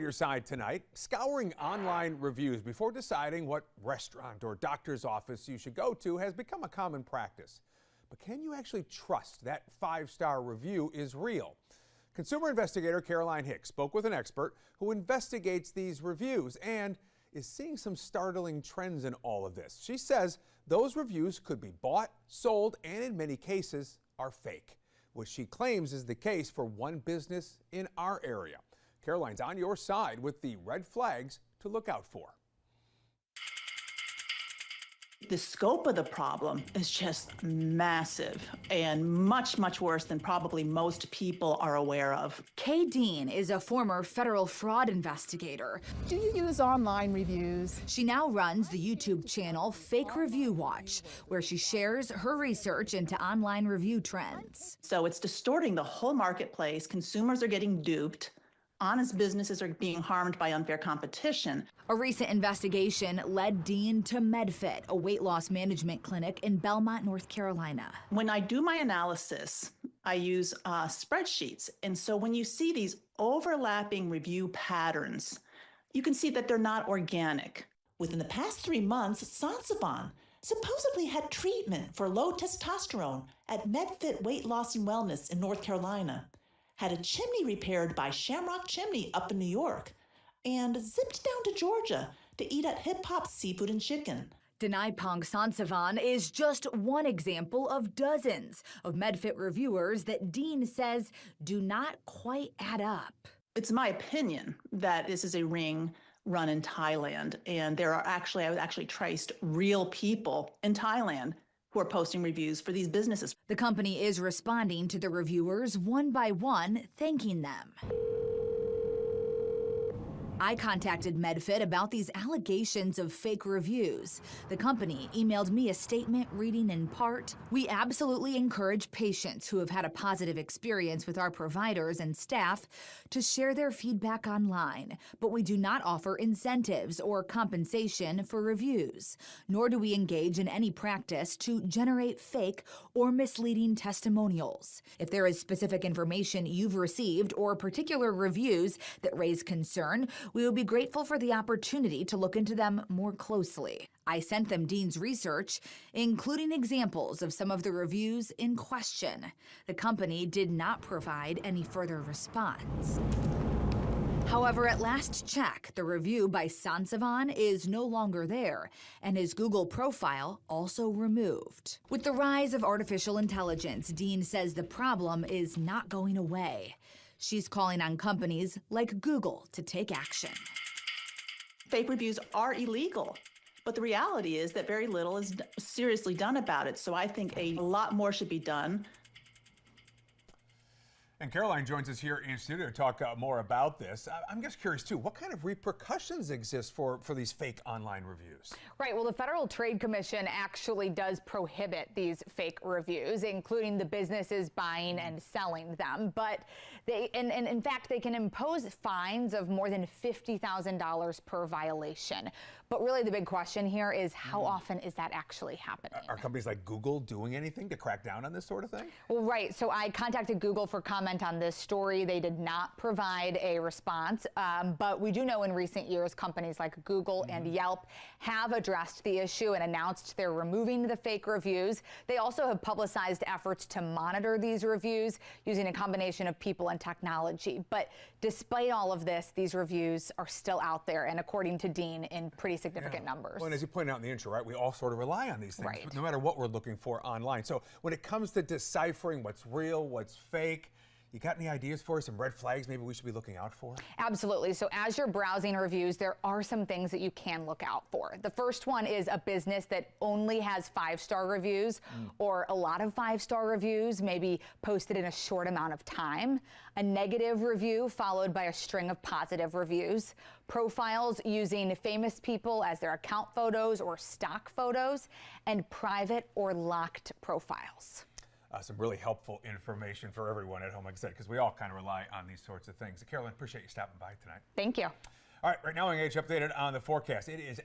Your side tonight, scouring online reviews before deciding what restaurant or doctor's office you should go to has become a common practice. But can you actually trust that 5-star review is real? Consumer investigator Caroline Hicks spoke with an expert who investigates these reviews and is seeing some startling trends in all of this. She says those reviews could be bought, sold, and in many cases are fake, which she claims is the case for one business in our area. Caroline's on your side with the red flags to look out for. The scope of the problem is just massive and much, much worse than probably most people are aware of. Kay Dean is a former federal fraud investigator. Do you use online reviews? She now runs the YouTube channel Fake Review Watch, where she shares her research into online review trends. So it's distorting the whole marketplace. Consumers are getting duped. Honest businesses are being harmed by unfair competition. A recent investigation led Dean to MedFit, a weight loss management clinic in Belmont, North Carolina. When I do my analysis, I use spreadsheets. And so when you see these overlapping review patterns, you can see that they're not organic. Within the past 3 months, Sansavan supposedly had treatment for low testosterone at MedFit Weight Loss and Wellness in North Carolina, had a chimney repaired by Shamrock Chimney up in New York, and zipped down to Georgia to eat at Hip Hop Seafood and Chicken. Dinaipong Sansavan is just one example of dozens of MedFit reviewers that Dean says do not quite add up. It's my opinion that this is a ring run in Thailand, and I actually traced real people in Thailand who are posting reviews for these businesses. The company is responding to the reviewers one by one, thanking them. I contacted MedFit about these allegations of fake reviews. The company emailed me a statement reading in part, "We absolutely encourage patients who have had a positive experience with our providers and staff to share their feedback online, but we do not offer incentives or compensation for reviews, nor do we engage in any practice to generate fake or misleading testimonials. If there is specific information you've received or particular reviews that raise concern, we will be grateful for the opportunity to look into them more closely." I sent them Dean's research, including examples of some of the reviews in question. The company did not provide any further response. However, at last check, the review by Sansavan is no longer there, and his Google profile also removed. With the rise of artificial intelligence, Dean says the problem is not going away. She's calling on companies like Google to take action. Fake reviews are illegal, but the reality is that very little is seriously done about it. So I think a lot more should be done. And Caroline joins us here in studio to talk more about this. I'm just curious, too, what kind of repercussions exist for these fake online reviews? Right. Well, the Federal Trade Commission actually does prohibit these fake reviews, including the businesses buying and selling them. But and in fact, they can impose fines of more than $50,000 per violation. But really, the big question here is how often is that actually happening? Are companies like Google doing anything to crack down on this sort of thing? Well, right. So I contacted Google for comment on this story. They did not provide a response, but we do know in recent years companies like Google and Yelp have addressed the issue and announced they're removing the fake reviews. They also have publicized efforts to monitor these reviews using a combination of people and technology. But despite all of this, these reviews are still out there, and according to Dean, in pretty significant numbers. Well, and as you pointed out in the intro, right, we all sort of rely on these things, Right. no matter what we're looking for online. So when it comes to deciphering what's real, what's fake, you got any ideas for us, some red flags maybe we should be looking out for? Absolutely. So as you're browsing reviews, there are some things that you can look out for. The first one is a business that only has 5-star reviews or a lot of 5-star reviews, maybe posted in a short amount of time. A negative review followed by a string of positive reviews. Profiles using famous people as their account photos or stock photos, and private or locked profiles. Some really helpful information for everyone at home, like I said, because we all kind of rely on these sorts of things. Caroline, appreciate you stopping by tonight. Thank you. All right, right now, I'm going to get you updated on the forecast. It is